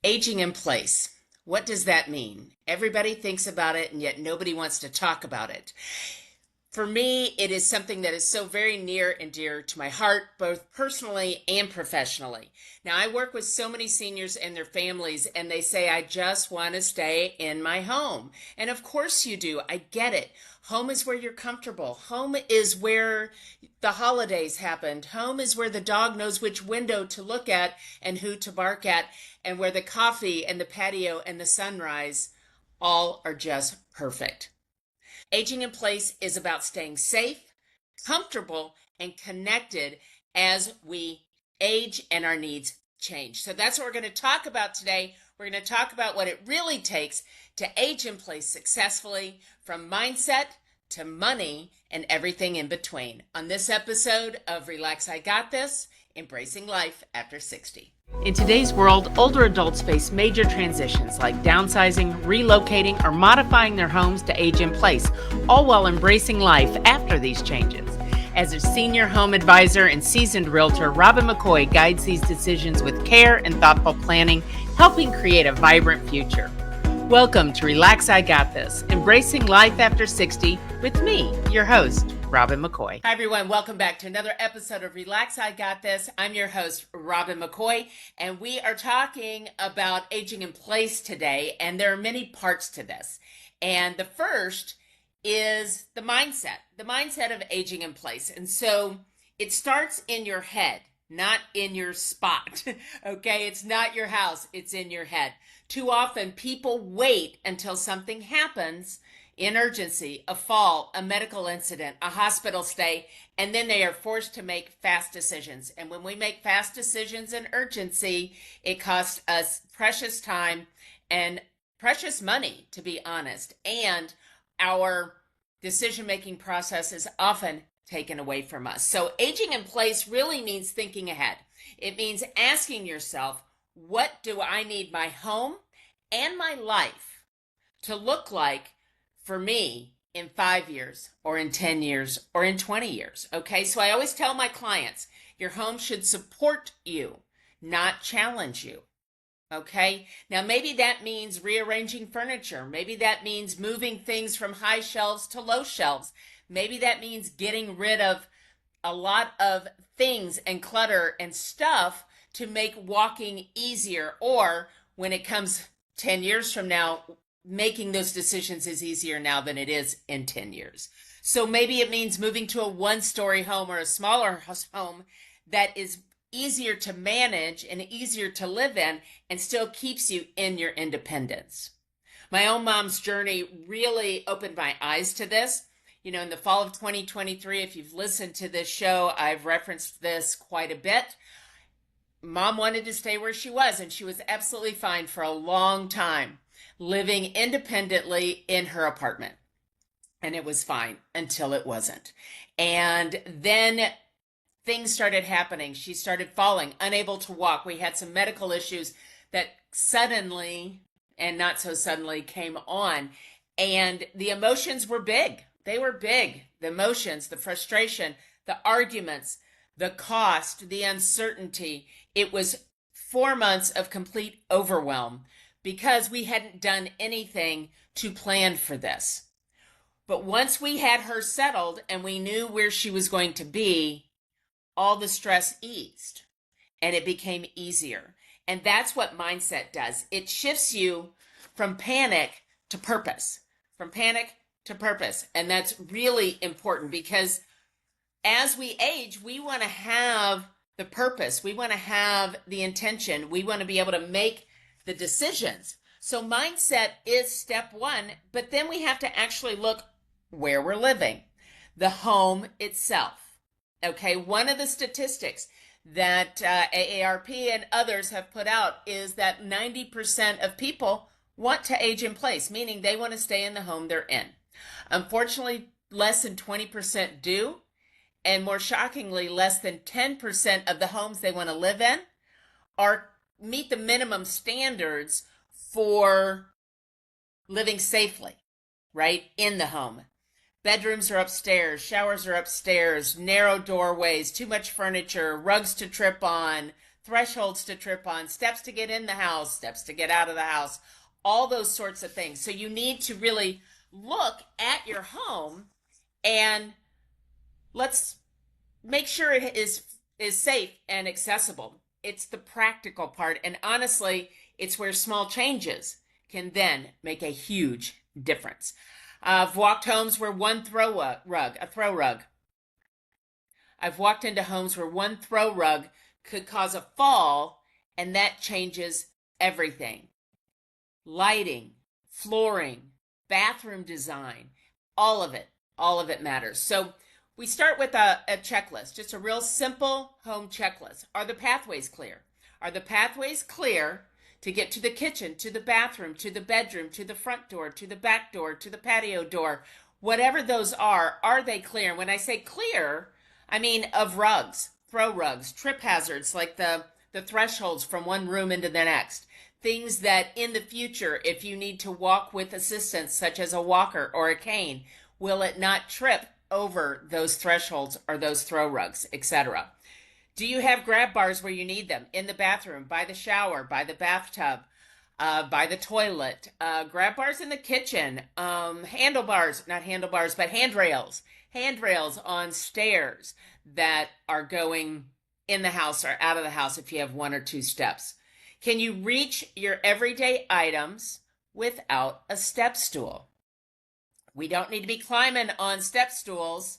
Aging in place. What does that mean? Everybody thinks about it, and yet nobody wants to talk about it. For me, it is something that is so very near and dear to my heart, both personally and professionally. Now, I work with so many seniors and their families, and they say, I just want to stay in my home. And of course you do. I get it. Home is where you're comfortable. Home is where the holidays happened. Home is where the dog knows which window to look at and who to bark at, and where the coffee and the patio and the sunrise all are just perfect. Aging in place is about staying safe, comfortable, and connected as we age and our needs change. So that's what we're going to talk about today. We're going to talk about what it really takes to age in place successfully, from mindset to money and everything in between, on this episode of Relax, I Got This, Embracing Life After 60. In today's world, older adults face major transitions like downsizing, relocating, or modifying their homes to age in place, all while embracing life after these changes. As a senior home advisor and seasoned realtor, Robin McCoy guides these decisions with care and thoughtful planning, helping create a vibrant future. Welcome to Relax, I Got This, Embracing Life After 60 with me, your host, Robin McCoy. Hi, everyone. Welcome back to another episode of Relax, I Got This. I'm your host, Robin McCoy, and we are talking about aging in place today, and there are many parts to this. And the first is the mindset of aging in place. And so it starts in your head, not in your spot. Okay, it's not your house, it's in your head. Too often people wait until something happens in urgency, a fall, a medical incident, a hospital stay, and then they are forced to make fast decisions. And when we make fast decisions in urgency, it costs us precious time and precious money, to be honest. And our decision-making process is often taken away from us. So aging in place really means thinking ahead. It means asking yourself, what do I need my home and my life to look like for me in 5 years or in 10 years or in 20 years? Okay, so I always tell my clients, your home should support you, not challenge you. Okay, now maybe that means rearranging furniture. Maybe that means moving things from high shelves to low shelves. Maybe that means getting rid of a lot of things and clutter and stuff to make walking easier. Or when it comes 10 years from now, making those decisions is easier now than it is in 10 years. So maybe it means moving to a one-story home or a smaller home that is easier to manage and easier to live in and still keeps you in your independence. My own mom's journey really opened my eyes to this. You know, in the fall of 2023, if you've listened to this show, I've referenced this quite a bit. Mom wanted to stay where she was, and she was absolutely fine for a long time, living independently in her apartment. And it was fine until it wasn't. And then things started happening. She started falling, unable to walk. We had some medical issues that suddenly and not so suddenly came on. And the emotions were big. They were big. The emotions, the frustration, the arguments, the cost, the uncertainty. It was 4 months of complete overwhelm because we hadn't done anything to plan for this. But once we had her settled and we knew where she was going to be, all the stress eased and it became easier. And that's what mindset does. It shifts you from panic to purpose, from panic to purpose. And that's really important because as we age, we want to have the purpose. We want to have the intention. We want to be able to make the decisions. So mindset is step one, but then we have to actually look where we're living, the home itself. Okay, one of the statistics that AARP and others have put out is that 90% of people want to age in place, meaning they want to stay in the home they're in. Unfortunately, less than 20% do. And more shockingly, less than 10% of the homes they want to live in meet the minimum standards for living safely, right, in the home. Bedrooms are upstairs, showers are upstairs, narrow doorways, too much furniture, rugs to trip on, thresholds to trip on, steps to get in the house, steps to get out of the house, all those sorts of things. So you need to really look at your home and let's make sure it is safe and accessible. It's the practical part, and honestly, it's where small changes can then make a huge difference. I've walked homes where one a throw rug. I've walked into homes where one throw rug could cause a fall, and that changes everything. Lighting, flooring, bathroom design, all of it matters. So we start with a checklist, just a real simple home checklist. Are the pathways clear? Are the pathways clear to get to the kitchen, to the bathroom, to the bedroom, to the front door, to the back door, to the patio door? Whatever those are they clear? And when I say clear, I mean of rugs, throw rugs, trip hazards like the thresholds from one room into the next. Things that in the future, if you need to walk with assistance, such as a walker or a cane, will it not trip over those thresholds or those throw rugs, etc.? Do you have grab bars where you need them? In the bathroom, by the shower, by the bathtub, by the toilet, grab bars in the kitchen, handrails on stairs that are going in the house or out of the house if you have one or two steps. Can you reach your everyday items without a step stool? We don't need to be climbing on step stools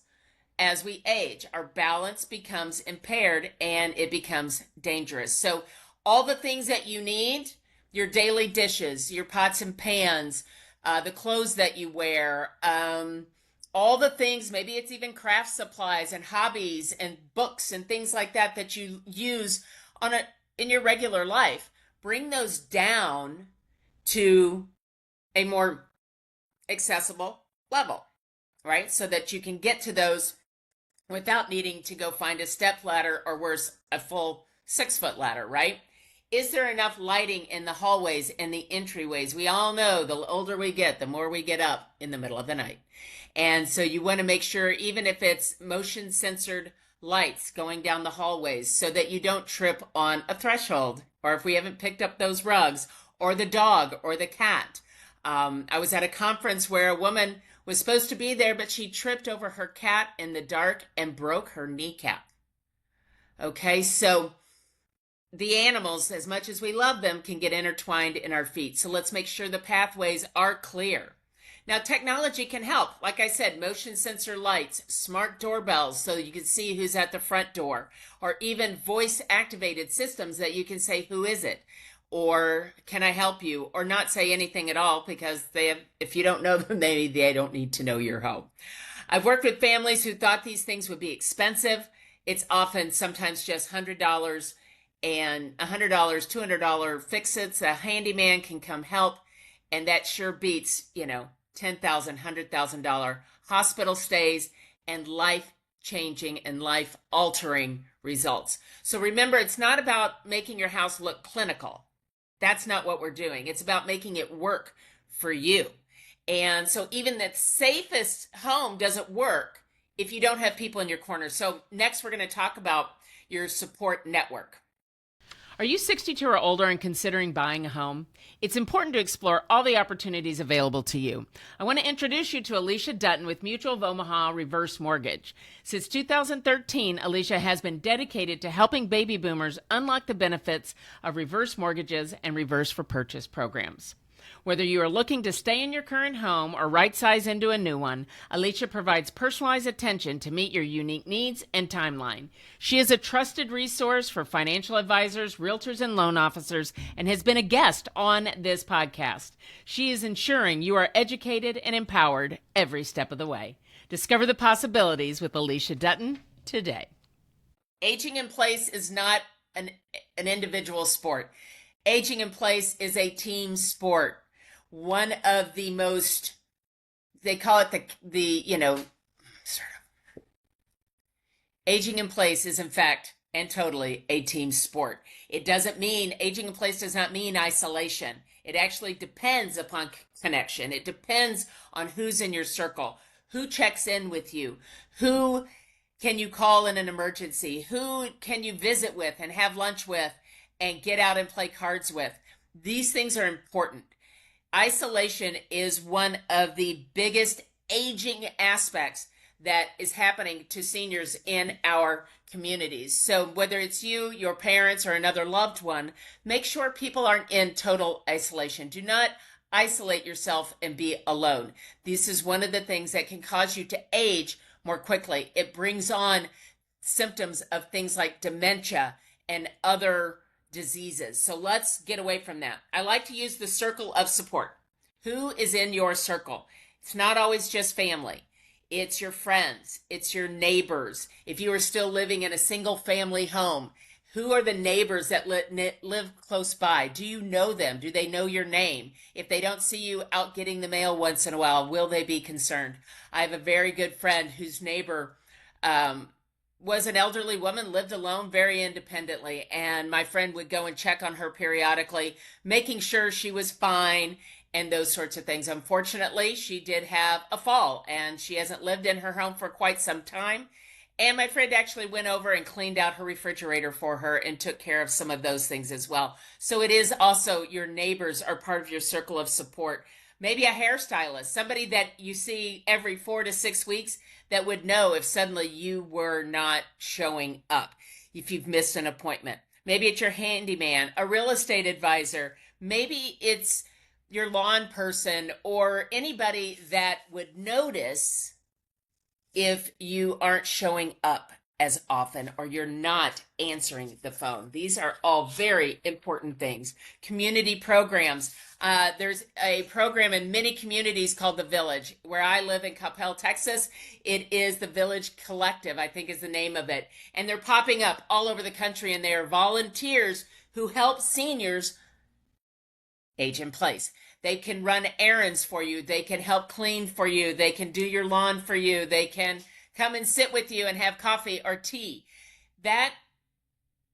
as we age. Our balance becomes impaired and it becomes dangerous. So all the things that you need, your daily dishes, your pots and pans, the clothes that you wear, all the things, maybe it's even craft supplies and hobbies and books and things like that that you use in your regular life. Bring those down to a more accessible level, right? So that you can get to those without needing to go find a step ladder or worse, a full 6-foot ladder, right? Is there enough lighting in the hallways and the entryways? We all know the older we get, the more we get up in the middle of the night. And so you want to make sure, even if it's motion censored lights going down the hallways, so that you don't trip on a threshold, or if we haven't picked up those rugs, or the dog or the cat. I was at a conference where a woman was supposed to be there, but she tripped over her cat in the dark and broke her kneecap. Okay, so the animals, as much as we love them, can get intertwined in our feet. So let's make sure the pathways are clear. Now, technology can help. Like I said, motion sensor lights, smart doorbells so you can see who's at the front door, or even voice activated systems that you can say, who is it? Or can I help you? Or not say anything at all, because if you don't know them, they don't need to know your home. I've worked with families who thought these things would be expensive. It's often sometimes just $100 and $100, $200 fix-its. A handyman can come help, and that sure beats, $10,000, $100,000 hospital stays and life-changing and life-altering results. So remember, it's not about making your house look clinical. That's not what we're doing. It's about making it work for you. And so even the safest home doesn't work if you don't have people in your corner. So next, we're going to talk about your support network. Are you 62 or older and considering buying a home? It's important to explore all the opportunities available to you. I want to introduce you to Alicia Dutton with Mutual of Omaha Reverse Mortgage. Since 2013, Alicia has been dedicated to helping baby boomers unlock the benefits of reverse mortgages and reverse for purchase programs. Whether you are looking to stay in your current home or right-size into a new one, Alicia provides personalized attention to meet your unique needs and timeline. She is a trusted resource for financial advisors, realtors, and loan officers, and has been a guest on this podcast. She is ensuring you are educated and empowered every step of the way. Discover the possibilities with Alicia Dutton today. Aging in place is not an individual sport. Aging in place is a team sport. One of the most, they call it aging in place is in fact and totally a team sport. It doesn't mean, aging in place does not mean isolation. It actually depends upon connection. It depends on who's in your circle, who checks in with you, who can you call in an emergency? Who can you visit with and have lunch with and get out and play cards with? These things are important. Isolation is one of the biggest aging aspects that is happening to seniors in our communities. So whether it's you, your parents, or another loved one, make sure people aren't in total isolation. Do not isolate yourself and be alone. This is one of the things that can cause you to age more quickly. It brings on symptoms of things like dementia and other diseases. So let's get away from that. I like to use the circle of support. Who is in your circle? It's not always just family. It's your friends. It's your neighbors. If you are still living in a single family home, who are the neighbors that live close by? Do you know them? Do they know your name? If they don't see you out getting the mail once in a while, will they be concerned? I have a very good friend whose neighbor was an elderly woman, lived alone very independently, and my friend would go and check on her periodically, making sure she was fine and those sorts of things. Unfortunately, she did have a fall, and she hasn't lived in her home for quite some time. And my friend actually went over and cleaned out her refrigerator for her and took care of some of those things as well. So it is also your neighbors are part of your circle of support. Maybe a hairstylist, somebody that you see every 4 to 6 weeks that would know if suddenly you were not showing up, if you've missed an appointment. Maybe it's your handyman, a real estate advisor. Maybe it's your lawn person or anybody that would notice if you aren't showing up as often or you're not answering the phone. These are all very important things. Community programs. There's a program in many communities called The Village. Where I live in Coppell, Texas, it is the Village Collective, I think is the name of it. And they're popping up all over the country, and they are volunteers who help seniors age in place. They can run errands for you. They can help clean for you. They can do your lawn for you. They can come and sit with you and have coffee or tea. That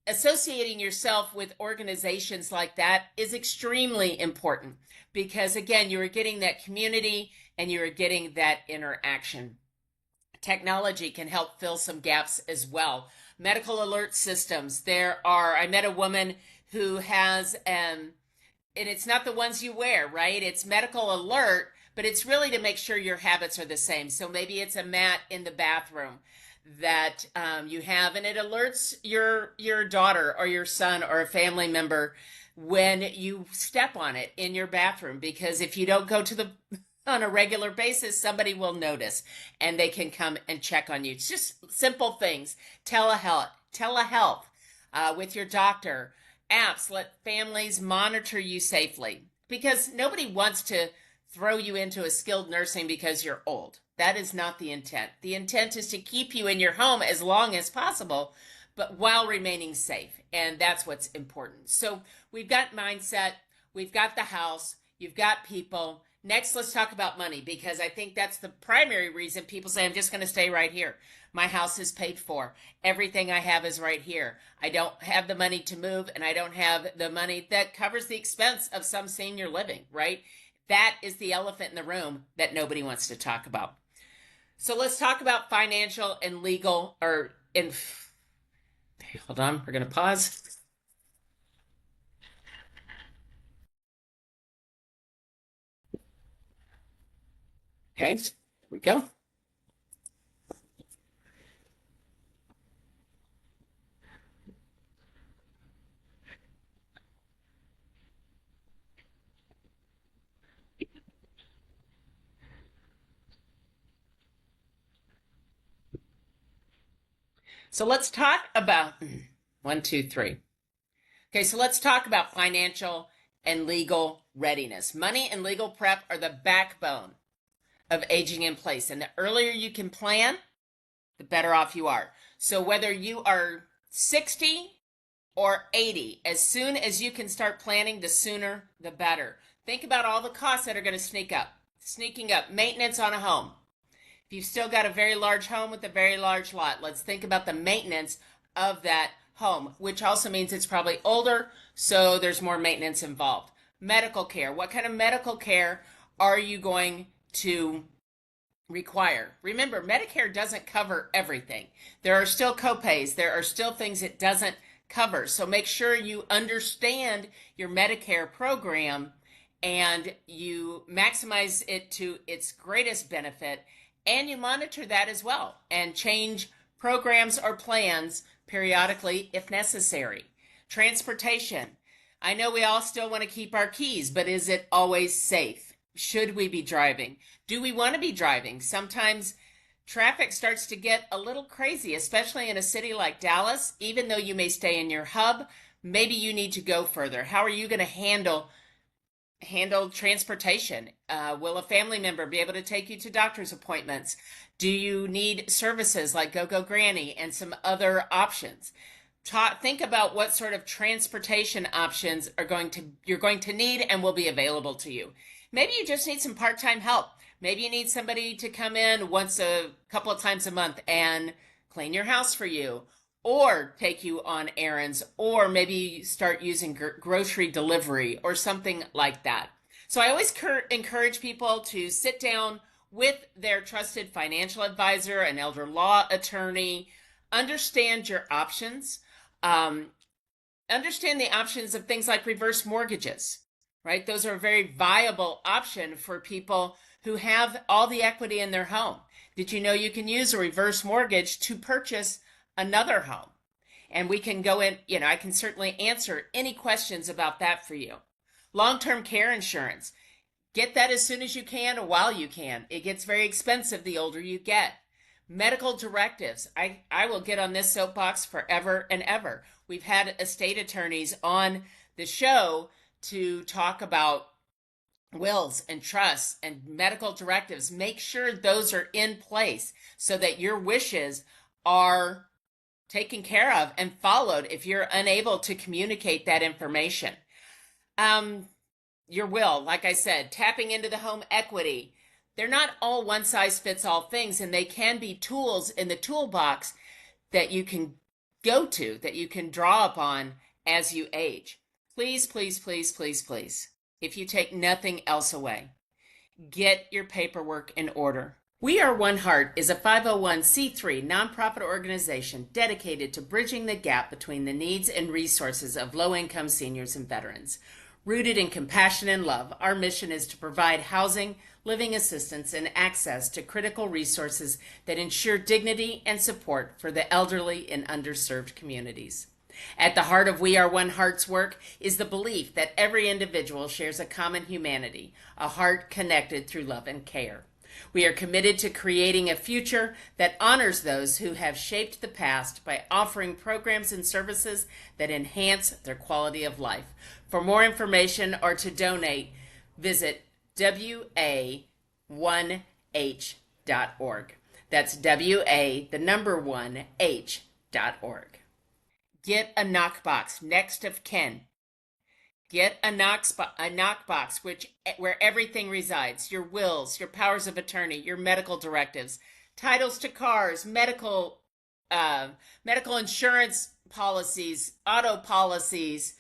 associating yourself with organizations like that is extremely important because, again, you are getting that community and you are getting that interaction. Technology can help fill some gaps as well. Medical alert systems. I met a woman who has and it's not the ones you wear, right? It's medical alert, but it's really to make sure your habits are the same. So maybe it's a mat in the bathroom that you have, and it alerts your daughter or your son or a family member when you step on it in your bathroom. Because if you don't go to the on a regular basis, somebody will notice and they can come and check on you. It's just simple things. Telehealth with your doctor. Apps let families monitor you safely because nobody wants to throw you into a skilled nursing because you're old. That is not the intent. The intent is to keep you in your home as long as possible, but while remaining safe. And that's what's important. So we've got mindset, we've got the house, you've got people. Next, let's talk about money because I think that's the primary reason people say, I'm just going to stay right here. My house is paid for. Everything I have is right here. I don't have the money to move, and I don't have the money that covers the expense of some senior living, right? That is the elephant in the room that nobody wants to talk about. So let's talk about financial and legal, hold on, we're going to pause. Okay, here we go. So let's talk about 1, 2, 3. Okay, so let's talk about financial and legal readiness. Money and legal prep are the backbone of aging in place. And the earlier you can plan, the better off you are. So whether you are 60 or 80, as soon as you can start planning, the sooner the better. Think about all the costs that are going to sneaking up, maintenance on a home. If you've still got a very large home with a very large lot, let's think about the maintenance of that home, which also means it's probably older, so there's more maintenance involved. Medical care. What kind of medical care are you going to require. Remember, Medicare doesn't cover everything. There are still copays, there are still things it doesn't cover. So make sure you understand your Medicare program and you maximize it to its greatest benefit, and you monitor that as well and change programs or plans periodically if necessary. Transportation. I know we all still want to keep our keys, but is it always safe? Should we be driving? Do we want to be driving? Sometimes traffic starts to get a little crazy, especially in a city like Dallas. Even though you may stay in your hub, maybe you need to go further. How are you going to handle transportation? Will a family member be able to take you to doctor's appointments? Do you need services like Go Granny and some other options? Think about what sort of transportation options you're going to need and will be available to you. Maybe you just need some part-time help. Maybe you need somebody to come in once a couple of times a month and clean your house for you, or take you on errands, or maybe start using grocery delivery or something like that. So I always encourage people to sit down with their trusted financial advisor, an elder law attorney, understand your options, understand the options of things like reverse mortgages, right? Those are a very viable option for people who have all the equity in their home. Did you know you can use a reverse mortgage to purchase another home? And we can go in, I can certainly answer any questions about that for you. Long-term care insurance. Get that as soon as you can or while you can. It gets very expensive the older you get. Medical directives. I will get on this soapbox forever and ever. We've had estate attorneys on the show to talk about wills and trusts and medical directives. Make sure those are in place so that your wishes are taken care of and followed if you're unable to communicate that information. Your will, like I said, tapping into the home equity. They're not all one size fits all things, and they can be tools in the toolbox that you can go to, that you can draw upon as you age. Please, please, please, please, please, if you take nothing else away, get your paperwork in order. We Are One Heart is a 501c3 nonprofit organization dedicated to bridging the gap between the needs and resources of low-income seniors and veterans. Rooted in compassion and love, our mission is to provide housing, living assistance, and access to critical resources that ensure dignity and support for the elderly in underserved communities. At the heart of We Are One Heart's work is the belief that every individual shares a common humanity, a heart connected through love and care. We are committed to creating a future that honors those who have shaped the past by offering programs and services that enhance their quality of life. For more information or to donate, visit wa1h.org. That's wa1h.org. Get a knockbox next of kin. Get a knockbox where everything resides: your wills, your powers of attorney, your medical directives, titles to cars, medical insurance policies, auto policies,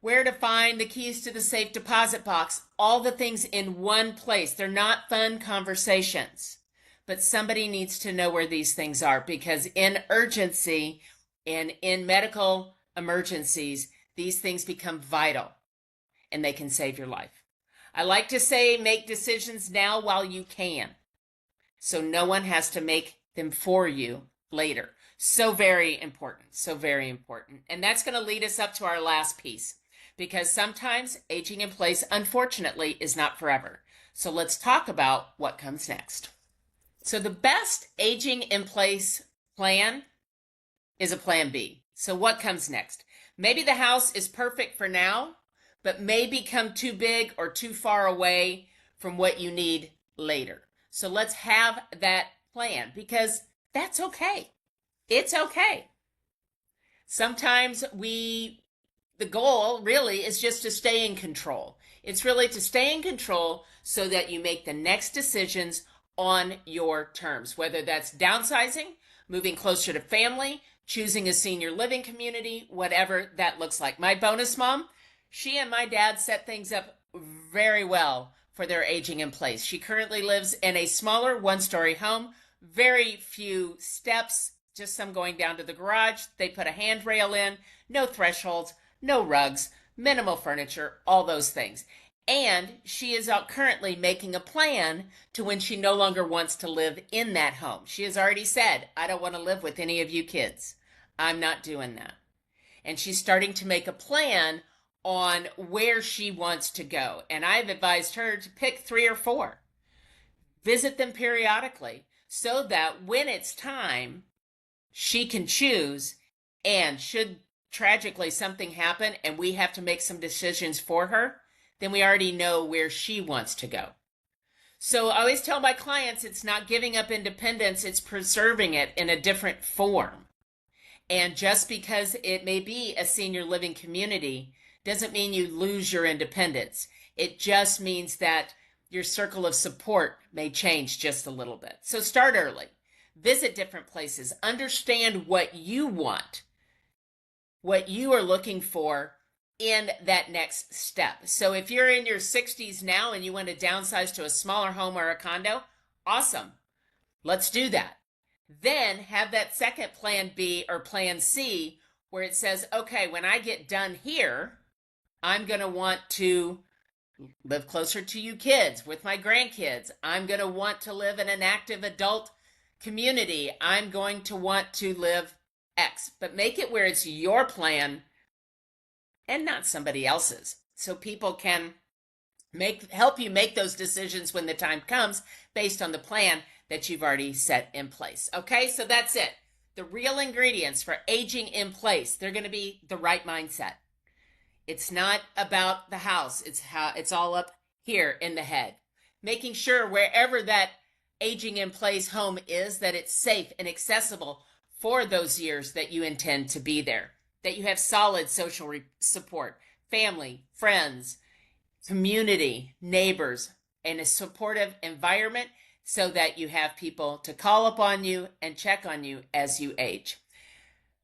where to find the keys to the safe deposit box, all the things in one place. They're not fun conversations, but somebody needs to know where these things are, because in urgency and in medical emergencies, these things become vital and they can save your life. I like to say, make decisions now while you can, so no one has to make them for you later. So very important, so very important. And that's going to lead us up to our last piece, because sometimes aging in place, unfortunately, is not forever. So let's talk about what comes next. So the best aging in place plan is a plan B. So what comes next? Maybe the house is perfect for now, but may become too big or too far away from what you need later. So let's have that plan, because that's okay. It's okay. Sometimes the goal really is just to stay in control. It's really to stay in control so that you make the next decisions on your terms, whether that's downsizing, moving closer to family, choosing a senior living community, whatever that looks like. My bonus mom, she and my dad set things up very well for their aging in place. She currently lives in a smaller one-story home, very few steps, just some going down to the garage. They put a handrail in, no thresholds, no rugs, minimal furniture, all those things. And she is out currently making a plan to when she no longer wants to live in that home. She has already said, I don't want to live with any of you kids. I'm not doing that. And she's starting to make a plan on where she wants to go. And I've advised her to pick 3 or 4. Visit them periodically so that when it's time, she can choose. And should tragically something happen and we have to make some decisions for her, then we already know where she wants to go. So I always tell my clients, it's not giving up independence, it's preserving it in a different form. And just because it may be a senior living community doesn't mean you lose your independence. It just means that your circle of support may change just a little bit. So start early. Visit different places. Understand what you want, what you are looking for in that next step. So if you're in your 60s now and you want to downsize to a smaller home or a condo, awesome. Let's do that. Then have that second plan B or plan C where it says, okay, when I get done here, I'm going to want to live closer to you kids with my grandkids. I'm going to want to live in an active adult community. I'm going to want to live X, but make it where it's your plan and not somebody else's. So people can help you make those decisions when the time comes based on the plan that you've already set in place. Okay, so that's it. The real ingredients for aging in place, they're going to be the right mindset. It's not about the house. It's all up here in the head. Making sure wherever that aging in place home is, that it's safe and accessible for those years that you intend to be there. That you have solid social support, family, friends, community, neighbors, and a supportive environment so that you have people to call upon you and check on you as you age.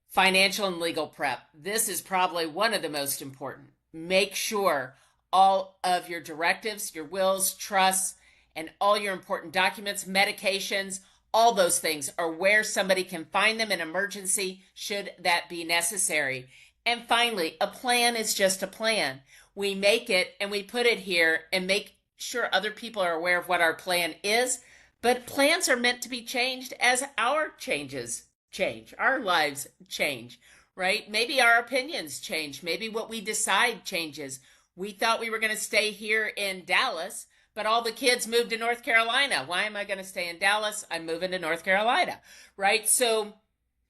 Financial and legal prep. This is probably one of the most important. Make sure all of your directives, your wills, trusts, and all your important documents, medications, all those things are where somebody can find them in emergency should that be necessary. And finally, a plan is just a plan. We make it and we put it here and make sure other people are aware of what our plan is. But plans are meant to be changed as our changes change, our lives change, right? Maybe our opinions change. Maybe what we decide changes. We thought we were going to stay here in Dallas, but all the kids moved to North Carolina. Why am I going to stay in Dallas? I'm moving to North Carolina, right? So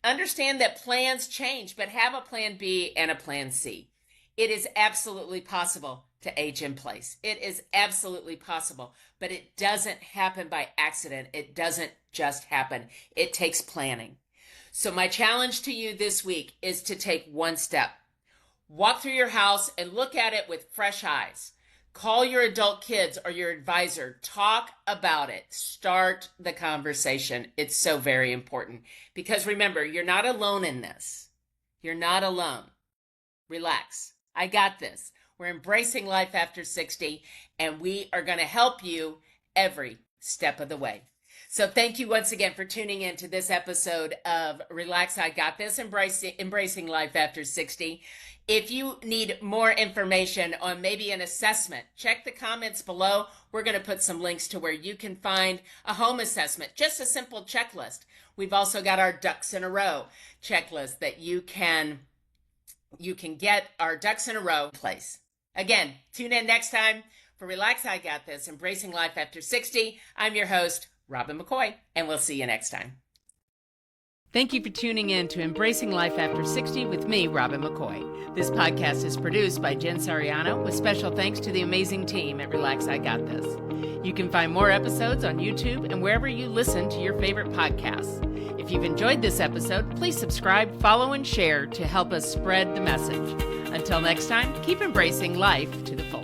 understand that plans change, but have a plan B and a plan C. It is absolutely possible to age in place. It is absolutely possible, but it doesn't happen by accident. It doesn't just happen. It takes planning. So my challenge to you this week is to take one step. Walk through your house and look at it with fresh eyes. Call your adult kids or your advisor. Talk about it. Start the conversation. It's so very important because remember, you're not alone in this. You're not alone. Relax. I got this. We're embracing life after 60 and we are going to help you every step of the way. So thank you once again for tuning in to this episode of Relax, I Got This, Embracing Life After 60. If you need more information on maybe an assessment, check the comments below. We're going to put some links to where you can find a home assessment, just a simple checklist. We've also got our ducks in a row checklist that you can get our ducks in a row in place. Again, tune in next time for Relax, I Got This, Embracing Life After 60. I'm your host, Robin McCoy, and we'll see you next time. Thank you for tuning in to Embracing Life After 60 with me, Robin McCoy. This podcast is produced by Jen Sariano with special thanks to the amazing team at Relax, I Got This. You can find more episodes on YouTube and wherever you listen to your favorite podcasts. If you've enjoyed this episode, please subscribe, follow, and share to help us spread the message. Until next time, keep embracing life to the full.